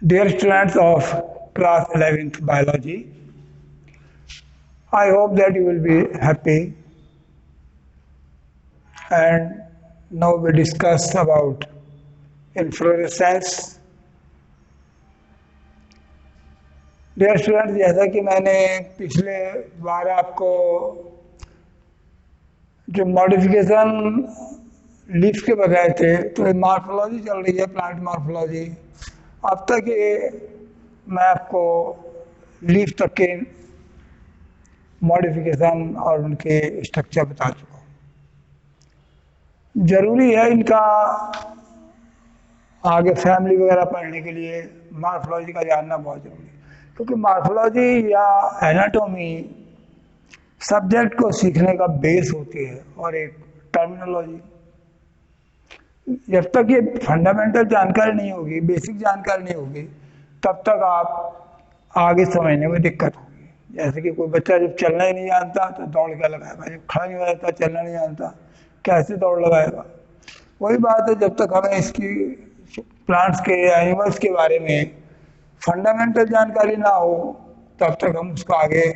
Dear students of class 11th biology, I hope that you will be happy. And now we discuss about inflorescence. Dear students, जैसा कि मैंने पिछले बार आपको जो modification leaf के बताए थे, तो मॉर्फोलॉजी चल रही है, प्लांट मॉर्फोलॉजी। अब तक ये मैं आपको लीफ तक के मॉडिफिकेशन और उनके स्ट्रक्चर बता चुका हूँ। जरूरी है इनका आगे फैमिली वगैरह पढ़ने के लिए मॉर्फोलॉजी का जानना बहुत जरूरी है, क्योंकि मॉर्फोलॉजी या एनाटॉमी सब्जेक्ट को सीखने का बेस होती है और एक टर्मिनोलॉजी। जब तक ये फंडामेंटल जानकारी नहीं होगी, बेसिक जानकारी नहीं होगी, तब तक आप आगे समझने में दिक्कत होगी। जैसे कि कोई बच्चा जब चलना ही नहीं जानता तो दौड़ क्या लगाएगा, जब खड़ा नहीं हो जाता, चलना नहीं जानता, कैसे दौड़ लगाएगा। वही बात है, जब तक हमें इसकी प्लांट्स के एनिमल्स के बारे में फंडामेंटल जानकारी ना हो, तब तक हम उसको आगे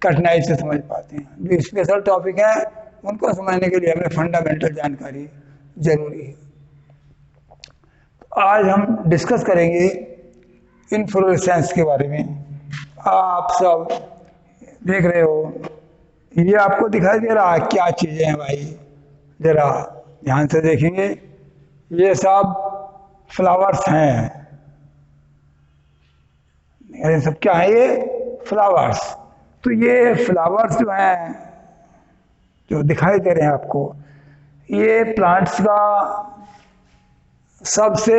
कठिनाई से समझ पाते हैं। जो स्पेशल टॉपिक है उनको समझने के लिए हमें फंडामेंटल जानकारी जरूरी है। आज हम डिस्कस करेंगे इन्फ्लोरेसेंस के बारे में। आप सब देख रहे हो, ये आपको दिखाई दे रहा है क्या चीजें हैं भाई, जरा ध्यान से देखेंगे। ये सब फ्लावर्स हैं, ये सब क्या है, ये फ्लावर्स। तो ये फ्लावर्स जो हैं, जो दिखाई दे रहे हैं आपको, ये प्लांट्स का सबसे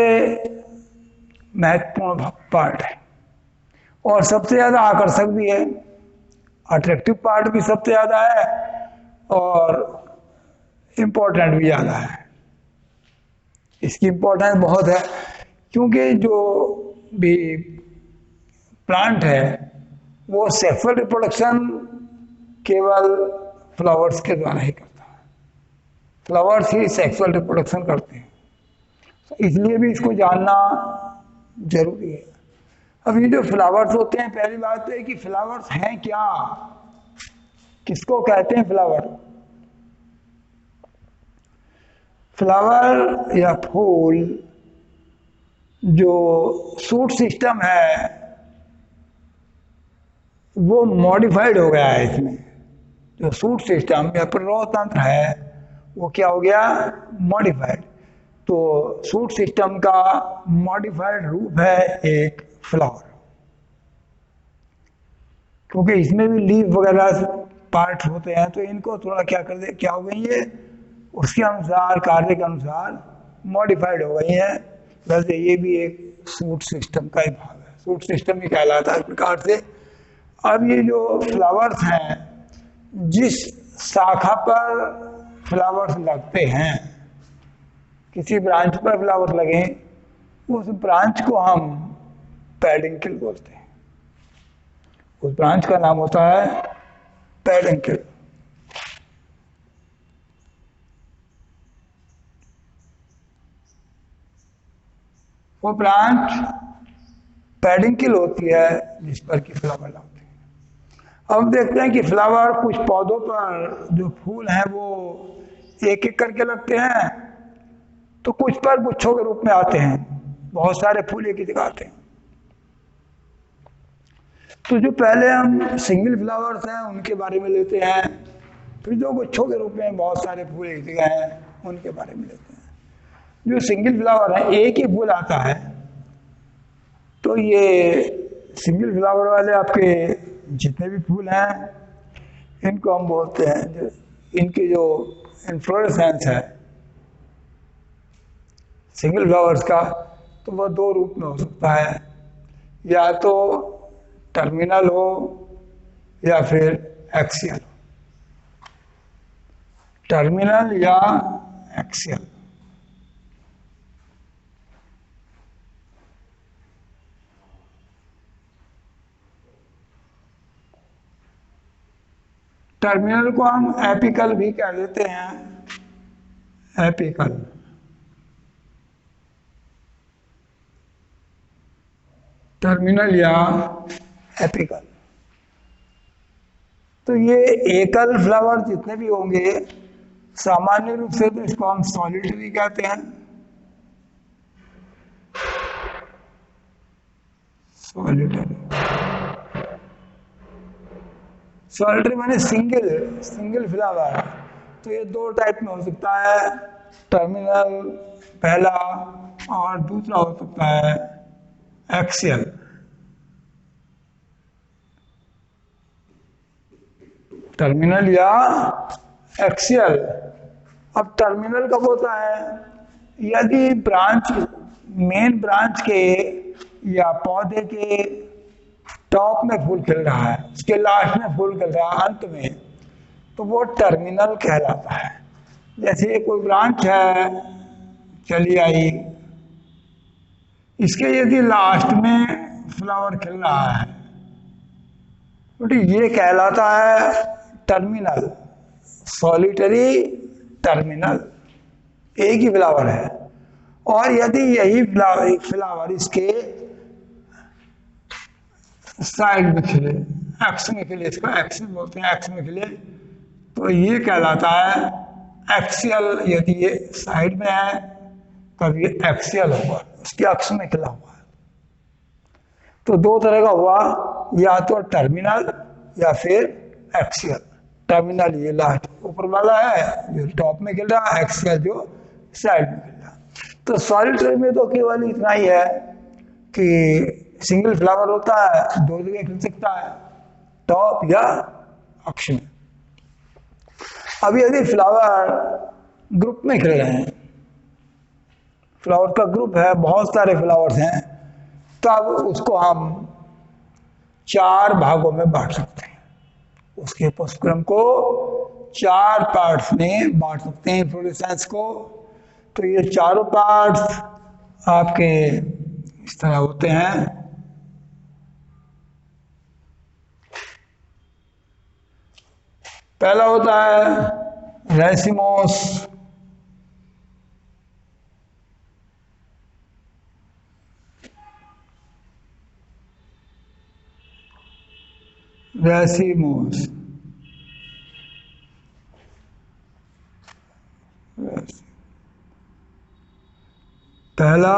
महत्वपूर्ण पार्ट है और सबसे ज़्यादा आकर्षक भी है। अट्रैक्टिव पार्ट भी सबसे ज़्यादा है और इम्पोर्टेंट भी ज़्यादा है। इसकी इम्पोर्टेंस बहुत है, क्योंकि जो भी प्लांट है वो सेक्सुअल रिप्रोडक्शन केवल फ्लावर्स के द्वारा ही करता है। फ्लावर्स ही सेक्सुअल रिप्रोडक्शन करते हैं, इसलिए भी इसको जानना जरूरी है। अब ये जो फ्लावर्स होते हैं, पहली बात है कि फ्लावर्स हैं क्या, किसको कहते हैं फ्लावर। फ्लावर या फूल जो सूट सिस्टम है वो मॉडिफाइड हो गया है। इसमें जो सूट सिस्टम या प्ररोतंत्र है वो क्या हो गया, मॉडिफाइड। तो सूट सिस्टम का मॉडिफाइड रूप है एक फ्लावर, क्योंकि इसमें भी लीफ वगैरह पार्ट होते हैं, तो इनको थोड़ा क्या कर दे, क्या हो गई है, उसके अनुसार, कार्य के अनुसार मॉडिफाइड हो गई है। वैसे ये भी एक सूट सिस्टम का ही भाग है, सूट सिस्टम ही कहलाता है इस प्रकार से। अब ये जो फ्लावर्स हैं, जिस शाखा पर फ्लावर्स लगते हैं, किसी ब्रांच पर फ्लावर लगे, उस ब्रांच को हम पेडुंकल बोलते हैं। उस ब्रांच का नाम होता है पेडुंकल। वो ब्रांच पेडुंकल होती है जिस पर कि फ्लावर लगते हैं। अब देखते हैं कि फ्लावर, कुछ पौधों पर जो फूल हैं वो एक एक करके लगते हैं, तो कुछ पर गुच्छों के रूप में आते हैं, बहुत सारे फूल एक ही जगह आते हैं। तो जो पहले हम सिंगल फ्लावर्स हैं उनके बारे में लेते हैं, फिर जो गुच्छों के रूप में बहुत सारे फूल एक जगह हैं उनके बारे में लेते हैं। जो सिंगल फ्लावर है, एक ही फूल आता है, तो ये सिंगल फ्लावर वाले आपके जितने भी फूल हैं, इनको हम बोलते हैं, इनकी जो इन्फ्लोरेसेंस है सिंगल फ्लावर्स का, तो वह दो रूप में हो सकता है, या तो टर्मिनल हो या फिर एक्सियल। टर्मिनल या एक्सियल। टर्मिनल को हम एपिकल भी कह देते हैं, एपिकल। टर्मिनल या एपिकल। तो ये एकल फ्लावर जितने भी होंगे सामान्य रूप से तो इसको हम सॉलिटरी कहते हैं। सॉलिटरी माने सिंगल सिंगल फ्लावर। तो ये दो टाइप में हो सकता है, टर्मिनल पहला, और दूसरा हो सकता है एक्सियल। टर्मिनल या एक्सियल। अब टर्मिनल कब होता है? यदि ब्रांच मेन ब्रांच के या पौधे के टॉप में फूल खिल रहा है, उसके लास्ट में फूल खिल रहा है अंत में, तो वो टर्मिनल कहलाता है। जैसे कोई ब्रांच है चली आई, इसके यदि लास्ट में फ्लावर खिल रहा है तो ये कहलाता है टर्मिनल, सॉलिटरी टर्मिनल, एक ही फ्लावर है। और यदि यही फ्लावर इसके साइड में खिले, एक्स में खिले, इसको एक्सिस बोलते हैं, एक्स में खिले, तो ये कहलाता है एक्सियल। यदि ये साइड में है तब ये एक्सियल होगा, उसके अक्ष में खिला हुआ है। तो दो तरह का हुआ, या तो टर्मिनल या फिर एक्सियल। टर्मिनल ये लास्ट ऊपर वाला है जो टॉप में खिल रहा है, एक्सियल जो साइड में खिल रहा है। तो सॉलिटरी में तो केवल इतना ही है कि सिंगल फ्लावर होता है, दो जगह खिल सकता है, टॉप या अक्ष में। अब यदि फ्लावर ग्रुप में खिल रहे हैं, फ्लावर का ग्रुप है, बहुत सारे फ्लावर्स हैं, तब उसको हम चार भागों में बांट सकते हैं। उसके पुष्पक्रम को चार पार्ट्स में बांट सकते हैं, इन्फ्लोरेसेंस को। तो ये चारों पार्ट्स आपके इस तरह होते हैं। पहला होता है रेसिमोस, रेसिमोस पहला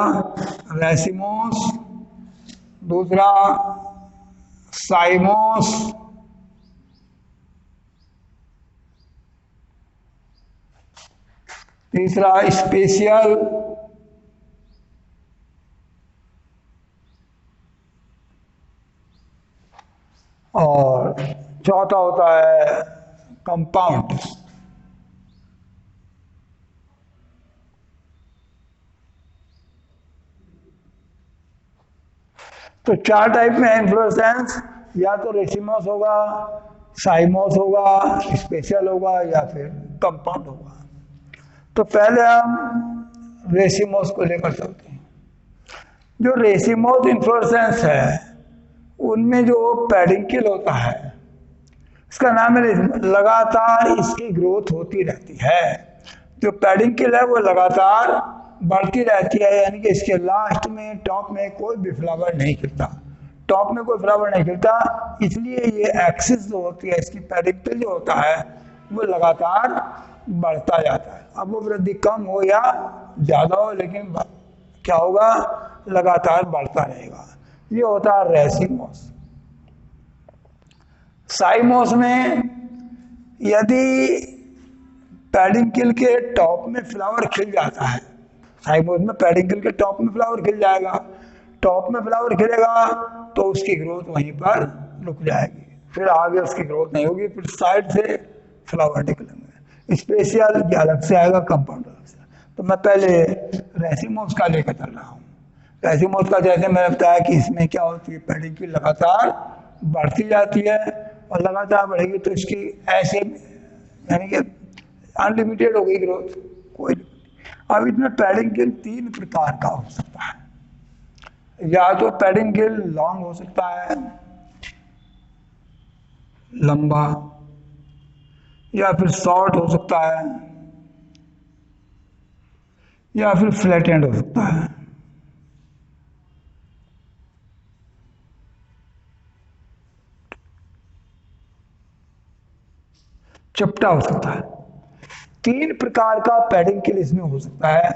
रेसिमोस, दूसरा साइमोस, तीसरा स्पेशियल, और चौथा होता है कंपाउंड। तो चार टाइप में इन्फ्लोरेसेंस, या तो रेसिमोस होगा, साइमोस होगा, स्पेशल होगा, या फिर कंपाउंड होगा। तो पहले हम रेसिमोस को लेकर चलते हैं। जो रेसिमोस इन्फ्लोरेसेंस है उनमें जो पेडिंकल होता है, इसका नाम है, लगातार इसकी ग्रोथ होती रहती है। जो पेडिंकल है वो लगातार बढ़ती रहती है, यानी कि इसके लास्ट में टॉप में कोई भी फ्लावर नहीं खिलता, टॉप में कोई फ्लावर नहीं खिलता। इसलिए ये एक्सिस जो होती है, इसकी पेडिंकल जो होता है वो लगातार बढ़ता जाता है। अब वो वृद्धि कम हो या ज्यादा हो, लेकिन क्या होगा, लगातार बढ़ता रहेगा। ये होता है रेसिमोस। साइमोस में यदि पेडिंकल के टॉप में फ्लावर खिल जाता है, साइमोस में पेडिंकल के टॉप में फ्लावर खिल जाएगा, टॉप में फ्लावर खिलेगा तो उसकी ग्रोथ वहीं पर रुक जाएगी, फिर आगे उसकी ग्रोथ नहीं होगी, फिर साइड से फ्लावर निकलेंगे। स्पेशल ये अलग से आएगा, कंपाउंड अलग से। तो मैं पहले रेसिमोस का लेकर चल रहा हूँ। रेसिमोस का जैसे मैंने बताया कि इसमें क्या होती है, पेडिंकल लगातार बढ़ती जाती है, और लगातार बढ़ेगी तो इसकी ऐसे यानी कि अनलिमिटेड हो गई ग्रोथ, कोई। अब इसमें पेडिंकल तीन प्रकार का हो सकता है। या तो पेडिंकल लॉन्ग हो सकता है, लंबा, या फिर शॉर्ट हो सकता है, या फिर फ्लैट एंड हो सकता है। चपटा हो सकता है। 3 प्रकार का पेडिंकल इसमें हो सकता है,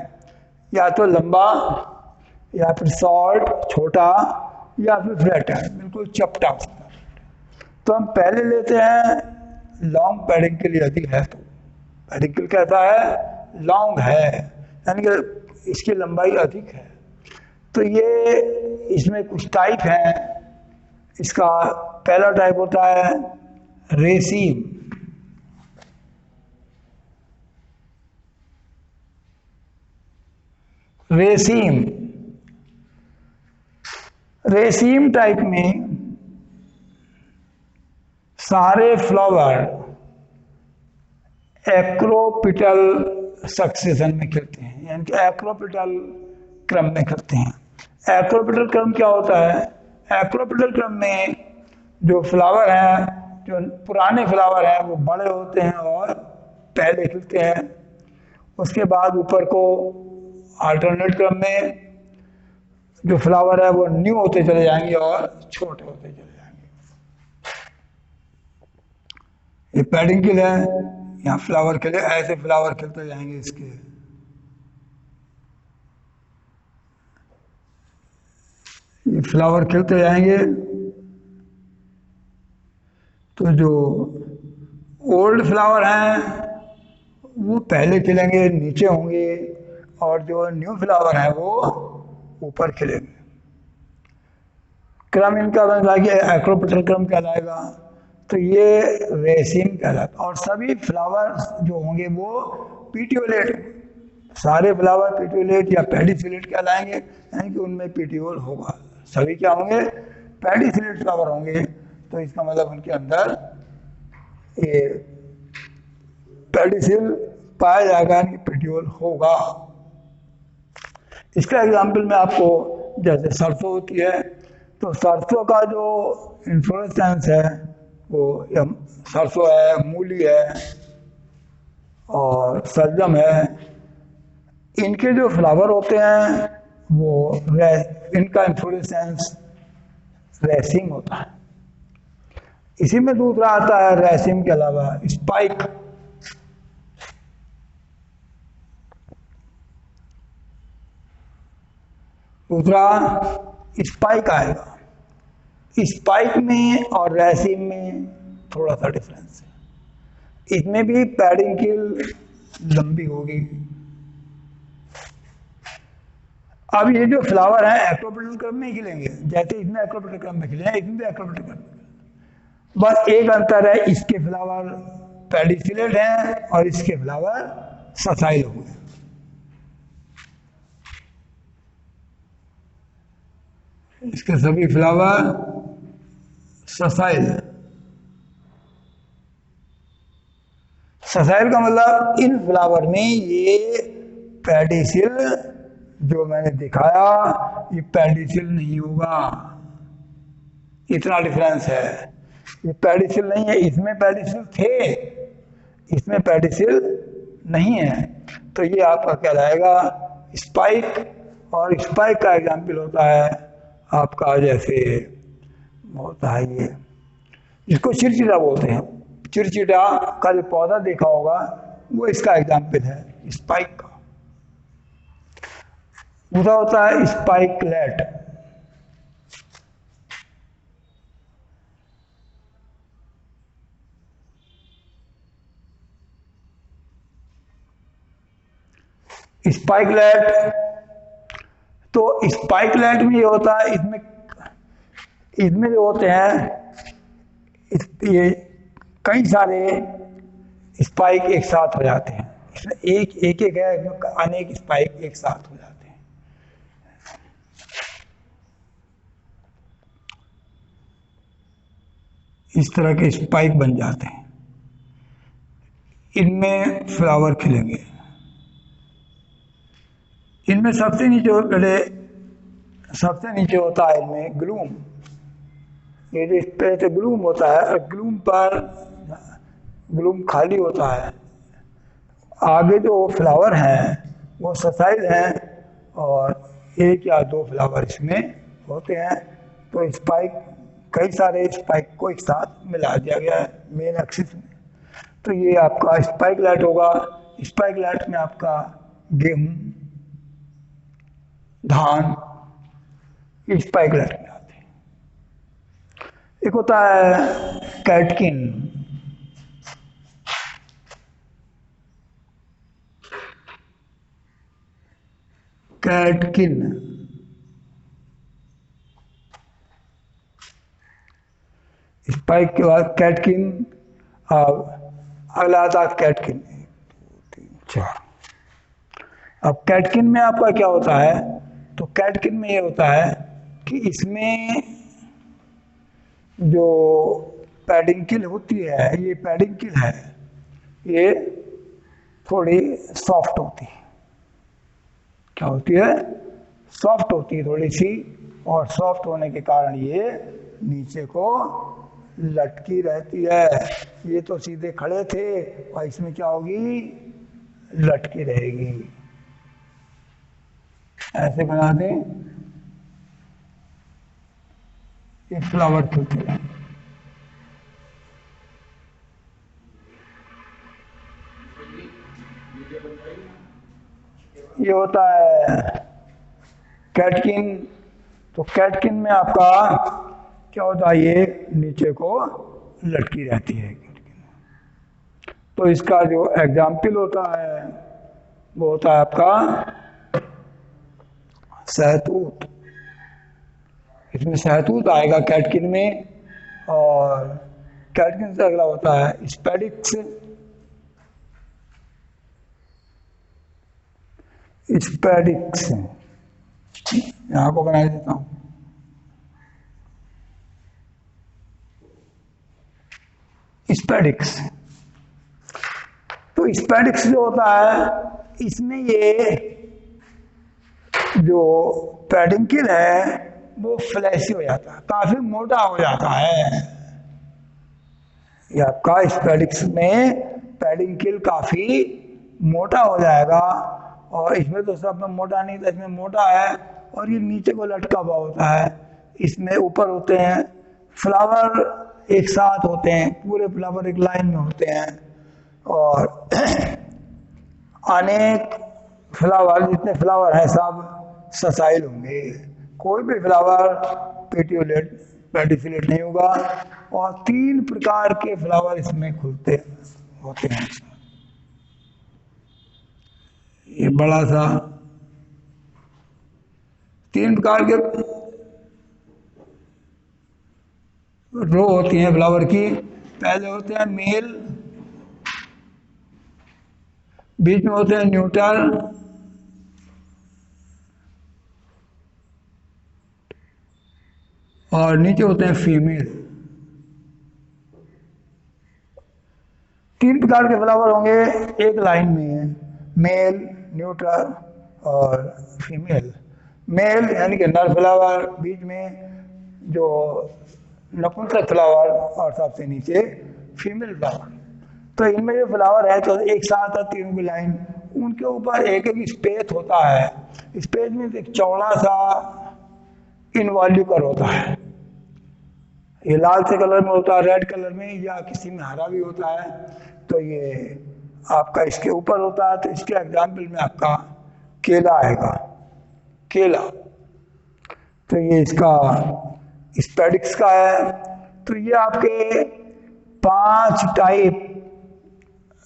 या तो लंबा, या फिर शॉर्ट छोटा, या फिर फ्लैट है बिल्कुल चपटा हो सकता है। तो हम पहले लेते हैं लॉन्ग पेडिंकल यदि है तो। पेडिंकल कहता है लॉन्ग है, यानी कि इसकी लंबाई अधिक है। तो ये इसमें कुछ टाइप हैं। इसका पहला टाइप होता है रेसीम। रेसीम रेसीम टाइप में सारे फ्लावर एक्रोपिटल सक्सेशन में खिलते हैं, यानी कि एक्रोपिटल क्रम में खिलते हैं। एक्रोपिटल क्रम क्या होता है? एक्रोपिटल क्रम में जो फ्लावर हैं, जो पुराने फ्लावर हैं, वो बड़े होते हैं और पहले खिलते हैं। उसके बाद ऊपर को अल्टरनेट क्रम में जो फ्लावर है वो न्यू होते चले जाएंगे और छोटे होते चले जाएंगे। ये पेडिंकल है, यहाँ फ्लावर खिले, ऐसे फ्लावर खिलते जाएंगे इसके। ये फ्लावर खिलते जाएंगे तो जो ओल्ड फ्लावर हैं वो पहले खिलेंगे, नीचे होंगे, और जो न्यू फ्लावर है वो ऊपर खिलेंगे। क्रम इनका बन कि एक्रोपिटल क्रम कहलाएगा। तो ये रेसिन कहलाता है। और सभी फ्लावर जो होंगे वो पीटियोलेट, सारे फ्लावर पीटियोलेट या पेडिसिलेट कहलाएंगे, यानी कि उनमें पीटियोल होगा। सभी क्या होंगे? पेडिसिलेट फ्लावर होंगे। तो इसका मतलब उनके अंदर ये पेडिसिल पाया जाएगा, यानी कि पीटियोल होगा। इसका एग्जाम्पल मैं आपको, जैसे सरसों होती है तो सरसों का जो इन्फ्लोरेसेंस है वो सरसों है, मूली है और सलजम है, इनके जो फ्लावर होते हैं वो इनका इन्फ्लोरेसेंस रेसिंग होता है। इसी में दूसरा आता है रेसिंग के अलावा स्पाइक। दूसरा स्पाइक आएगा। स्पाइक में और रेसिम में थोड़ा सा डिफरेंस है। इसमें भी पेडिंकल लंबी होगी। अब ये जो फ्लावर है एक्रोपिटल क्रम में खिलेंगे, जैसे इसमें एक्रोपिटल क्रम में खिले, इसमें भी एक्रोपिटल क्रम में। बस एक अंतर है, इसके फ्लावर पेडिसिलेट हैं और इसके फ्लावर ससाइल होंगे। इसके सभी फ्लावर ससाइल। ससाइल का मतलब इन फ्लावर में ये पेडिसिल जो मैंने दिखाया, ये पेडिसिल नहीं होगा। इतना डिफरेंस है। ये पेडिसिल नहीं है, इसमें पेडिसिल थे, इसमें पेडिसिल नहीं है। तो ये आपका कहलाएगा स्पाइक। और स्पाइक का एग्जाम्पल होता है आपका, जैसे होता है ये, इसको चिरचिटा बोलते हैं। चिरचिटा का जो पौधा देखा होगा वो इसका एग्जाम्पल है स्पाइक का। दूसरा होता है स्पाइकलेट। स्पाइकलेट, तो स्पाइकलेट में ये होता है, इसमें जो होते हैं ये कई सारे स्पाइक एक साथ हो जाते हैं। इसमें एक एक एक है, अनेक स्पाइक एक साथ हो जाते हैं। इस तरह के स्पाइक बन जाते हैं। इनमें फ्लावर खिलेंगे। इनमें सबसे नीचे होता है इनमें ग्लूम। ये जो इस पे से ग्लूम होता है, और ग्लूम पर ग्लूम खाली होता है। आगे जो फ्लावर हैं वो ससाइल हैं और एक या दो फ्लावर इसमें होते हैं। तो स्पाइक, कई सारे स्पाइक को एक साथ मिला दिया गया है मेन एक्सिस में। तो ये आपका स्पाइकलेट होगा। स्पाइकलेट में आपका गेहूं, धान, स्पाइकलेट में आते हैं। एक होता है कैटकिन। कैटकिन स्पाइक के बाद कैटकिन, अगला आता है कैटकिन। 1 2 3 4। अब कैटकिन में आपका क्या होता है, तो कैटकिन में ये होता है कि इसमें जो पैडिंग किल होती है, ये पैडिंग किल है, ये थोड़ी सॉफ्ट होती है। क्या होती है, सॉफ्ट होती है थोड़ी सी, और सॉफ्ट होने के कारण ये नीचे को लटकी रहती है। ये तो सीधे खड़े थे और इसमें क्या होगी, लटकी रहेगी। ऐसे बना दें, ये फ्लावर खिलते रहेंगे। ये होता है कैटकिन। तो कैटकिन में आपका क्या होता है, ये नीचे को लटकी रहती है। तो इसका जो एग्जाम्पल होता है वो होता है आपका सहतूत। इसमें सहतूत आएगा कैटकिन में। और कैटकिन से अगला होता है स्पेडिक्स। स्पेडिक्स यहां को बना देता हूं। स्पेडिक्स, तो स्पेडिक्स जो होता है, इसमें ये जो पेडिंकिल है वो फ्लैशी हो जाता है, काफी मोटा हो जाता है। ये आपका स्पेडिक्स में पेडिंकिल काफी मोटा हो जाएगा। और इसमें तो सब में मोटा नहीं था, इसमें मोटा है और ये नीचे को लटका हुआ होता है। इसमें ऊपर होते हैं फ्लावर, एक साथ होते हैं, पूरे फ्लावर एक लाइन में होते हैं। और अनेक फ्लावर, जितने फ्लावर हैं सब ससाइल होंगे। कोई भी फ्लावर पेटियोलेट पेडिफिलेट नहीं होगा। और 3 प्रकार के फ्लावर इसमें खुलते होते हैं। ये बड़ा सा 3 प्रकार के रो होती हैं फ्लावर की। पहले होते हैं मेल, बीच में होते हैं न्यूट्रल, और नीचे होते हैं फीमेल। 3 प्रकार के फ्लावर होंगे एक लाइन में, मेल, न्यूट्रल और फीमेल। मेल यानी कि नर फ्लावर, बीच में जो नपुंसक फ्लावर, और सबसे नीचे फीमेल फ्लावर। तो इनमें जो फ्लावर है तो एक साथ है 3 की लाइन, उनके ऊपर एक एक स्पेस होता है। स्पेस में एक चौड़ा सा इनवॉल्यूकर होता है। ये लाल से कलर में होता है, रेड कलर में, या किसी में हरा भी होता है। तो ये आपका इसके ऊपर होता है। तो इसके एग्जाम्पल में आपका केला आएगा, केला। तो ये इसका स्पेडिक्स का है। तो ये आपके 5 टाइप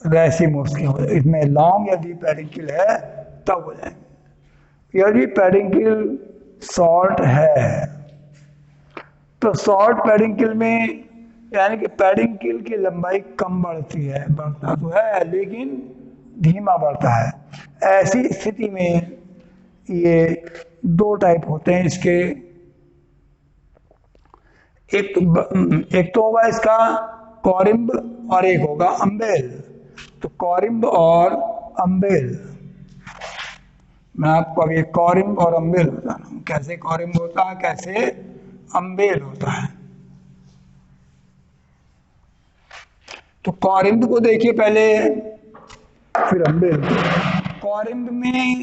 रेसिमोस के हो, इसमें लॉन्ग यदि पेडिंकिल है तब हो जाएंगे। यदि पेडिंकिल शॉर्ट है तो शॉर्ट पेडिंकिल में यानी कि पेडिंकिल की लंबाई कम बढ़ती है, बढ़ता तो है लेकिन धीमा बढ़ता है। ऐसी स्थिति में ये 2 टाइप होते हैं इसके। एक तो होगा इसका कॉरिम्ब और एक होगा अम्बेल। तो कॉरिम्ब और अम्बेल, मैं आपको अभी कॉरिम्ब और अम्बेल बता रहा हूं, कैसे कॉरिम्ब होता है, कैसे अम्बेल होता है। तो कॉरिम्ब को देखिए पहले, फिर अम्बेल। कॉरिम्ब में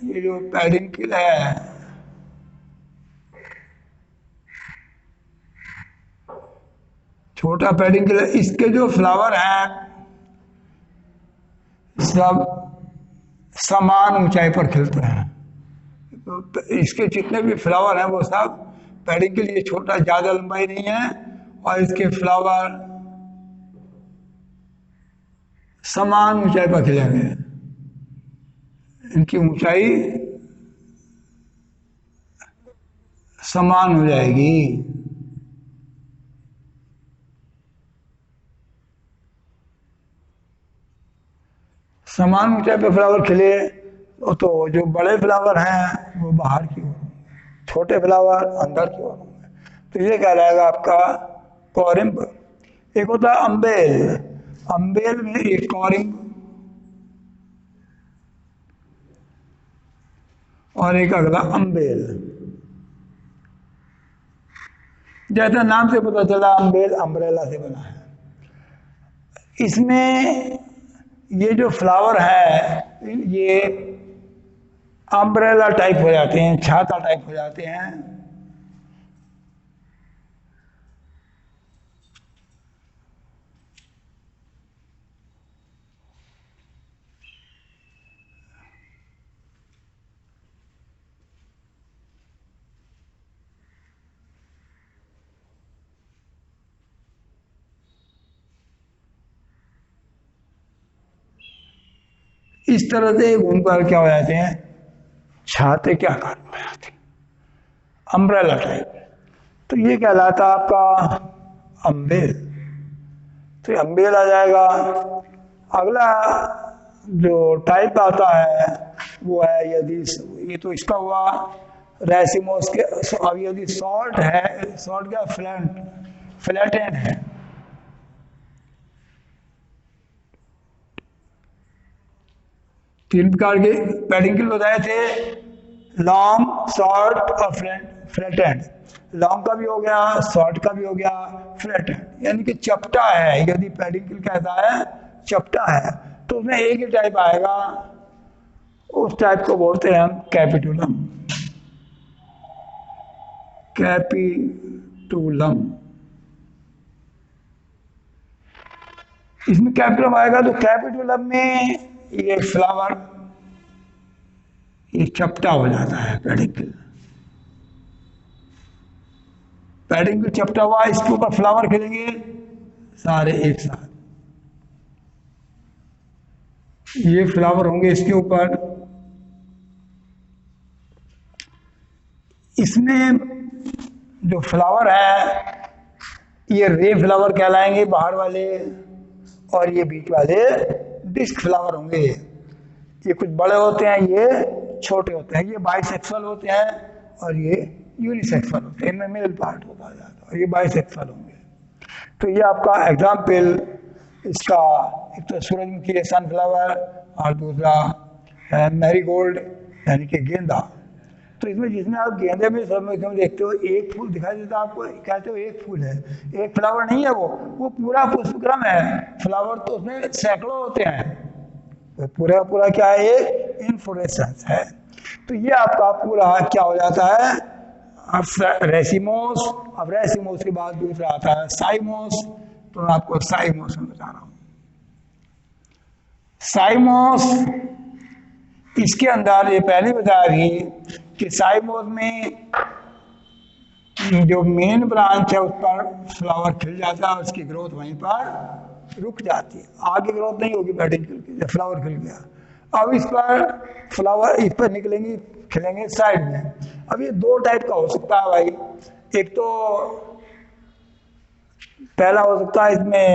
ये जो पेडिंकिल है, छोटा पेडिंकिल है, इसके जो फ्लावर हैं सब समान ऊंचाई पर खिलते हैं। तो इसके जितने भी फ्लावर हैं वो सब पेडिकल ये छोटा, ज्यादा लंबाई नहीं है, और इसके फ्लावर समान ऊंचाई पर खिलेंगे। इनकी ऊंचाई समान हो जाएगी। समान ऊंचाई पे फ्लावर खिले तो जो बड़े फ्लावर हैं वो बाहर की ओर, छोटे फ्लावर अंदर की ओर होंगे। तो ये कहलाएगा आपका कॉरिम्ब। एक होता है अम्बेल। अम्बेल में एक कॉरिम्ब और एक अगला अम्बेल। जैसा नाम से पता चला अम्बेल अम्ब्रेला से बना है। इसमें ये जो फ्लावर है ये अम्ब्रेला टाइप हो जाते हैं, छाता टाइप हो जाते हैं। इस तरह से घूमकर क्या हो जाते हैं, छाते के आकार में हो जाते हैं, अम्ब्रेला टाइप। तो ये कहलाता आपका अम्बेल। तो ये अम्बेल आ जाएगा। अगला जो टाइप आता है वो है, यदि ये तो इसका हुआ रेसिमोस के। अब यदि शॉर्ट है, शॉर्ट क्या फ्लैट एंड है, तीन प्रकार के पेडिकल बताए थे, लॉन्ग, शॉर्ट और फ्लैट एंड। लॉन्ग का भी हो गया, शॉर्ट का भी हो गया, फ्लैट एंड यानी कि चपटा है। यदि पेडिकल कहता है चपटा है तो उसमें एक ही टाइप आएगा, उस टाइप को बोलते हैं हम कैपिटुलम। कैपिटुलम, इसमें कैपिटुलम आएगा। तो कैपिटुलम में ये फ्लावर ये चपटा हो जाता है। पेडिकल चपटा हुआ, इसके ऊपर फ्लावर खिलेंगे सारे एक साथ। ये फ्लावर होंगे इसके ऊपर। इसमें जो फ्लावर है ये रे फ्लावर कहलाएंगे बाहर वाले, और ये बीच वाले डिस्क फ्लावर होंगे। ये कुछ बड़े होते हैं, ये छोटे होते हैं। ये बाइसेक्सुअल होते हैं और ये यूनिसेक्सुअल होते हैं। इनमें मेल पार्ट होता जाता है और ये बाइसेक्सुअल होंगे। तो ये आपका एग्जाम्पल इसका, एक तो सूरजमुखी है सनफ्लावर, और दूसरा है मैरीगोल्ड यानी कि गेंदा। तो इसमें जिसमें आप गेंदे में सूरजमुखी में देखते हो एक फूल दिखाई देता है आपको, कहते हो एक फूल है, एक फ्लावर नहीं है, वो पूरा पुष्पक्रम है। फ्लावर तो उसमें सैकड़ों होते हैं, तो पूरा पूरा क्या है, एक इन्फ्लोरेसेंस है। तो ये आपका पूरा क्या हो जाता है, रेसिमोस। अब रेसिमोस के बाद दूसरा आता है साइमोस। तो मैं आपको साइमोस में बता रहा हूं। साइमोस, इसके अंदर ये पहले बताया गई कि साइमोस में जो मेन ब्रांच है उस पर फ्लावर खिल जाता है, उसकी ग्रोथ वहीं पर रुक जाती है, आगे ग्रोथ नहीं होगी पेडिकल की। जब फ्लावर खिल गया अब इस पर फ्लावर इस पर निकलेंगे, खिलेंगे साइड में। अब ये दो टाइप का हो सकता है भाई। एक तो पहला हो सकता है इसमें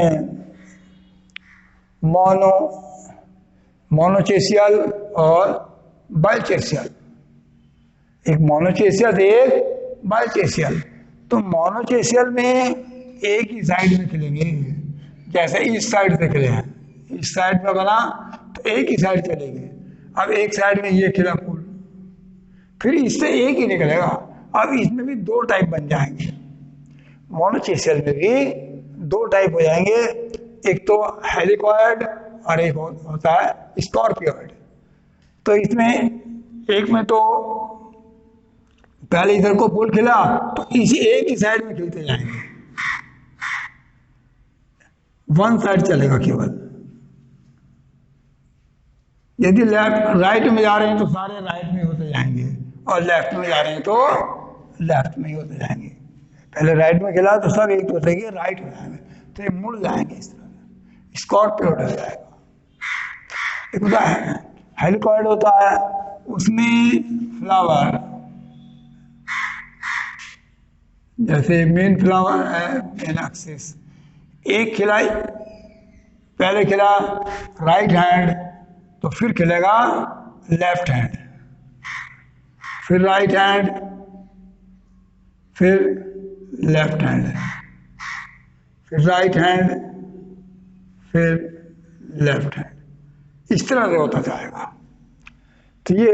मोनोचेसियल और बाइचेसियल। एक मोनोचेसियल, एक बाइचेसियल। तो मोनोचेसियल में एक ही साइड में खिलेंगे, जैसे इस साइड से खिले हैं, इस साइड में बना तो एक ही साइड चलेंगे। अब एक साइड में ये खिला फूल, फिर इससे एक ही निकलेगा। अब इसमें भी दो टाइप बन जाएंगे, मोनोचेसियल में भी दो टाइप हो जाएंगे, एक तो हेलिकॉइड और एक होता है स्कॉर्पियोइड। तो इसमें एक में तो पहले इधर को फूल खिला तो इसी एक ही साइड में खिलते जाएंगे, वन साइड चलेगा केवल। यदि लेफ्ट राइट में जा रहे हैं तो सारे राइट में होते जाएंगे, और लेफ्ट में जा रहे हैं तो लेफ्ट में ही होते जाएंगे। पहले राइट में खिला तो सब एक दूसरे के राइट हो जाएंगे, तो ये मुड़ जाएंगे इस तरह से, स्कॉर्पियोड हो जाएगा। एक होता है हेलिकॉइड होता है, उसमें फ्लावर जैसे मेन फ्लावर है मेन एक्सिस, एक खिलाई पहले खिला राइट हैंड तो फिर खिलेगा लेफ्ट हैंड, फिर राइट हैंड, फिर लेफ्ट हैंड, फिर राइट हैंड, फिर लेफ्ट हैंड, इस तरह से होता जाएगा। तो ये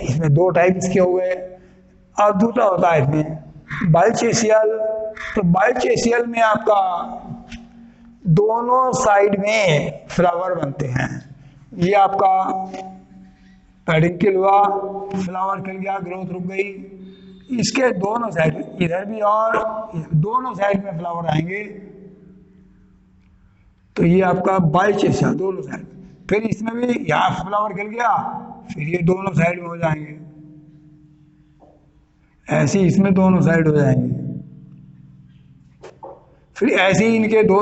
इसमें दो टाइप इसके हुए। और दूसरा होता है इसमें बाइचेसियल। तो बाइचेसियल में आपका दोनों साइड में फ्लावर बनते हैं। ये आपका पेडिक्यूल हुआ, फ्लावर खिल गया, ग्रोथ रुक गई, इसके दोनों साइड इधर भी और दोनों साइड में फ्लावर आएंगे, तो ये आपका बाइचेसियल दोनों साइड। फिर इसमें भी यहाँ फ्लावर खिल गया, फिर ये दोनों साइड में हो जाएंगे, ऐसे इसमें दोनों साइड हो जाएंगे, फिर ऐसे ही इनके दो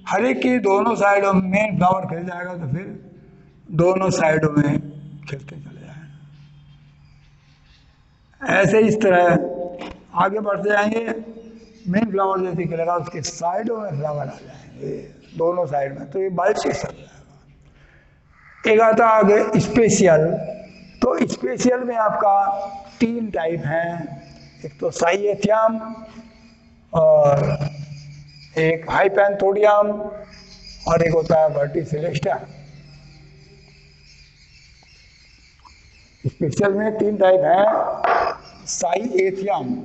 हर एक की दोनों साइडों में मेन फ्लावर खिल जाएगा, तो फिर दोनों साइडों में खिलते चले जाएंगे। ऐसे इस तरह आगे बढ़ते जाएंगे, मेन फ्लावर जैसे खिलेगा उसके साइडों में फ्लावर आ जाएंगे दोनों साइड में, तो ये बाइचेसियल जाएगा। एक आता आगे स्पेशियल। तो स्पेशियल में आपका तीन टाइप हैं, एक तो साइएथियम और एक हाइपेंथोडियम और एक होता है वर्टिसिलिस्टा। स्पेशियल में तीन टाइप हैं, साइएथियम,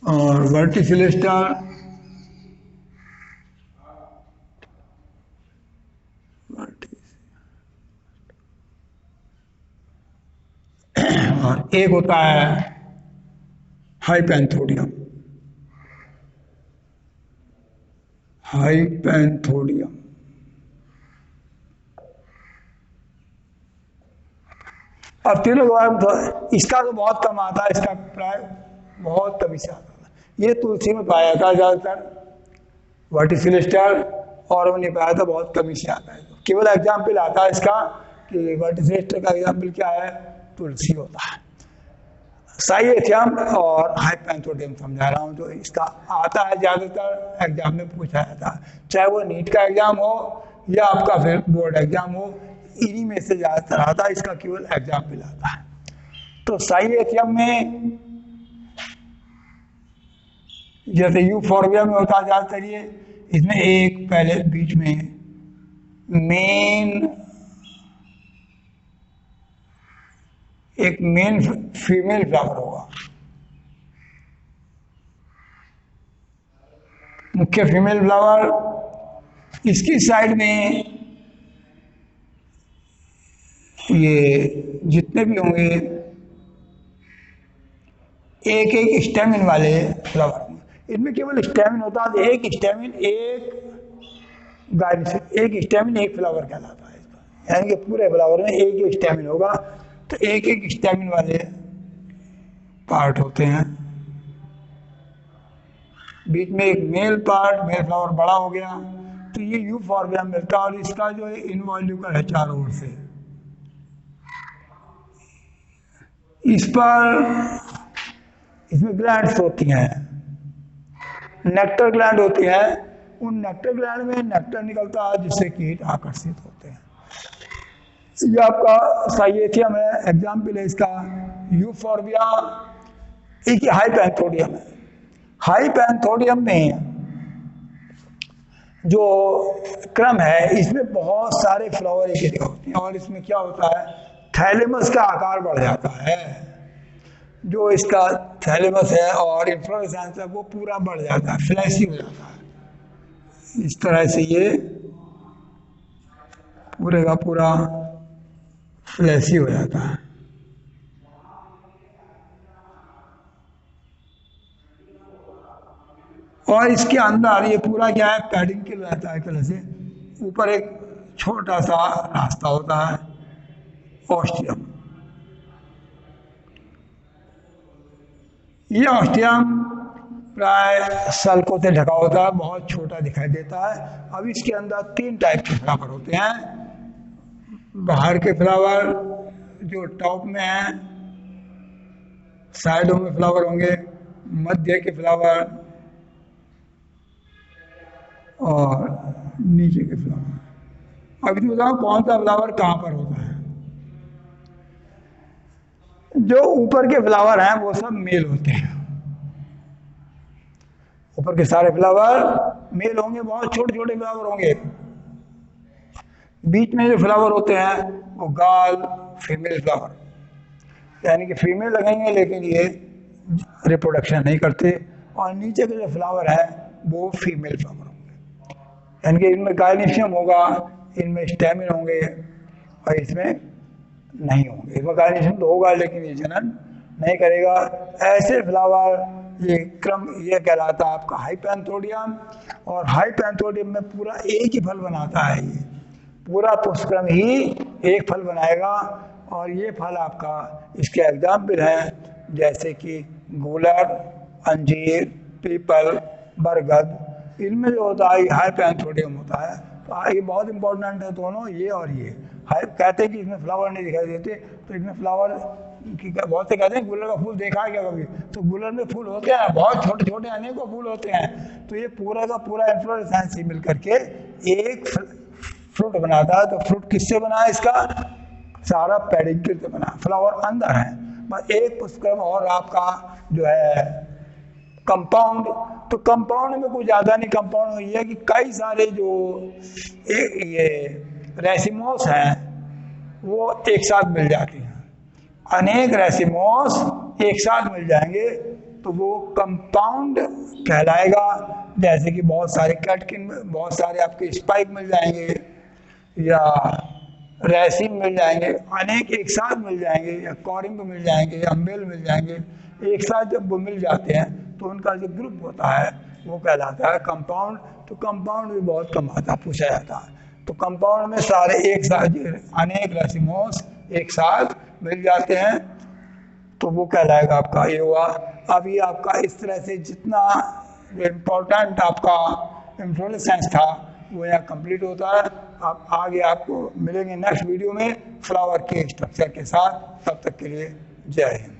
और वर्टिसिलिस्टा और एक होता है हाइपेंथोडियम। हाइपेंथोडियम अब तीनों के बारे में तो इसका तो बहुत कम आता है, इसका प्राय बहुत कम से आता है। ये तुलसी में पाया था ज्यादातर, वर्टिसिलिस्टर, और वो नहीं पाया था, बहुत कमी से आता है। केवल एग्जाम्पल आता है इसका कि वर्टिसिलिस्टर का एग्जाम्पल क्या है, तुलसी होता है। साइएथियम और हाइपेंथोडियम समझा रहा हूँ, जो इसका आता है ज्यादातर एग्जाम में पूछा जाता है, चाहे वो नीट का एग्जाम हो या आपका फिर बोर्ड एग्जाम हो, इन्हीं में से ज्यादातर आता है, इसका केवल एग्जाम्पल आता है। तो साइएथियम में जैसे यूफोर्बिया में होता है ज्यादातर, ये इसमें एक पहले बीच में एक मेन फीमेल फ्लावर होगा, मुख्य फीमेल फ्लावर, इसकी साइड में ये जितने भी होंगे एक एक स्टेमिन वाले फ्लावर, इनमें केवल स्टेमिन होता है, एक स्टेमिन एक स्टेमिन एक फ्लावर कहलाता है इसका, यानी कि पूरे फ्लावर में एक एक स्टेमिन होगा, तो एक एक स्टेमिन वाले पार्ट होते हैं। बीच में एक मेल पार्ट, मेल फ्लावर बड़ा हो गया, तो ये यूफोर्बिया मिलता है, और इसका जो है इनवॉल्यूकर है चारों ओर से। इस पर इसमें ग्लैंड्स होती हैं, नेक्टर ग्लैंड होती है, उन नेक्टर ग्लैंड में नेक्टर निकलता है जिससे कीट आकर्षित होते हैं। ये आपका साइएथियम है, एग्जाम्पल है इसका यूफोर्बिया। एक हाइपेंथोडियम है, हाइपेंथोडियम में जो क्रम है इसमें बहुत सारे फ्लावर एक जगह होते हैं, और इसमें क्या होता है, थैलेमस का आकार बढ़ जाता है, जो इसका थैलेमस है और इन्फ्लोरेसेंस है वो पूरा बढ़ जाता है, फ्लैशी हो जाता है। इस तरह से ये पूरे का पूरा फ्लैशी हो जाता है। और इसके अंदर ये पूरा क्या है, पैडिंग के रहता है तरह से। ऊपर एक छोटा सा रास्ता होता है, ऑस्टियम। ये ऑस्टियम प्राय सल्कों से ढका होता है, बहुत छोटा दिखाई देता है। अब इसके अंदर 3 टाइप के फ्लावर होते हैं। बाहर के फ्लावर जो टॉप में है, साइडों में फ्लावर होंगे, मध्य के फ्लावर और नीचे के फ्लावर। अब इसमें बताओ कौन सा फ्लावर कहाँ पर होता है। जो ऊपर के फ्लावर हैं वो सब मेल होते हैं। ऊपर के सारे फ्लावर मेल होंगे, बहुत छोटे छोटे फ्लावर होंगे। बीच में जो फ्लावर होते हैं वो गाल फीमेल फ्लावर, यानी कि फीमेल लगेंगे लेकिन ये रिप्रोडक्शन नहीं करते। और नीचे के जो फ्लावर है वो फीमेल फ्लावर होंगे, यानी कि इनमें गायनीशियम होगा, इनमें स्टेमिन होंगे और इसमें नहीं होंगे। इसमें गायनीशियम तो होगा लेकिन ये जनन नहीं करेगा। ऐसे फ्लावर ये क्रम ये कहलाता है आपका हाइपैंथोडियम। और हाइपैंथोडियम में पूरा एक ही फल बनाता है, ये पूरा पुष्पक्रम ही एक फल बनाएगा। और ये फल आपका इसके एग्जाम्पल हैं जैसे कि गूलर, अंजीर, पीपल, बरगद। इनमें जो होता है हाइपैंथोडियम होता है। तो ये बहुत इंपॉर्टेंट है दोनों, ये और ये। कहते हैं कि इसमें फ्लावर नहीं दिखाई देते, तो इसमें फ्लावर की बहुत से कहते हैं गुलर का फूल देखा है क्या कभी, तो गुलर में फूल होते हैं, बहुत छोटे छोटे अनेकों फूल होते हैं। तो ये पूरा का पूरा इन्फ्लोरेसेंस ही मिल करके एक फ्रूट बनाता है। तो फ्रूट किससे बना है, इसका सारा पेडिक्यूल से बना, फ्लावर अंदर है। बस एक पुष्पक्रम और आपका जो है कंपाउंड। तो कंपाउंड में कुछ ज़्यादा नहीं, कंपाउंड ये है कि कई सारे जो ये रेसिमोस हैं वो एक साथ मिल जाती हैं। अनेक रेसिमोस एक साथ मिल जाएंगे तो वो कंपाउंड कहलाएगा। जैसे कि बहुत सारे कैटकिन, बहुत सारे आपके स्पाइक मिल जाएंगे या रेसिम मिल जाएंगे, अनेक एक साथ मिल जाएंगे, या कॉरिम्ब मिल जाएंगे, या अम्बेल मिल जाएंगे। एक साथ जब वो मिल जाते हैं तो उनका जो ग्रुप होता है वो कहलाता है कंपाउंड। तो कंपाउंड भी बहुत कम आता पूछा जाता है। तो कंपाउंड में सारे एक साथ अनेक रेसिमोस एक साथ मिल जाते हैं तो वो कहलाएगा आपका ये हुआ। अब ये आपका इस तरह से जितना इम्पोर्टेंट आपका इन्फ्लोरेसेंस था वो यहाँ कंप्लीट होता है। आप आगे आपको मिलेंगे नेक्स्ट वीडियो में फ्लावर के स्ट्रक्चर के साथ। तब तक के लिए जय हिंद।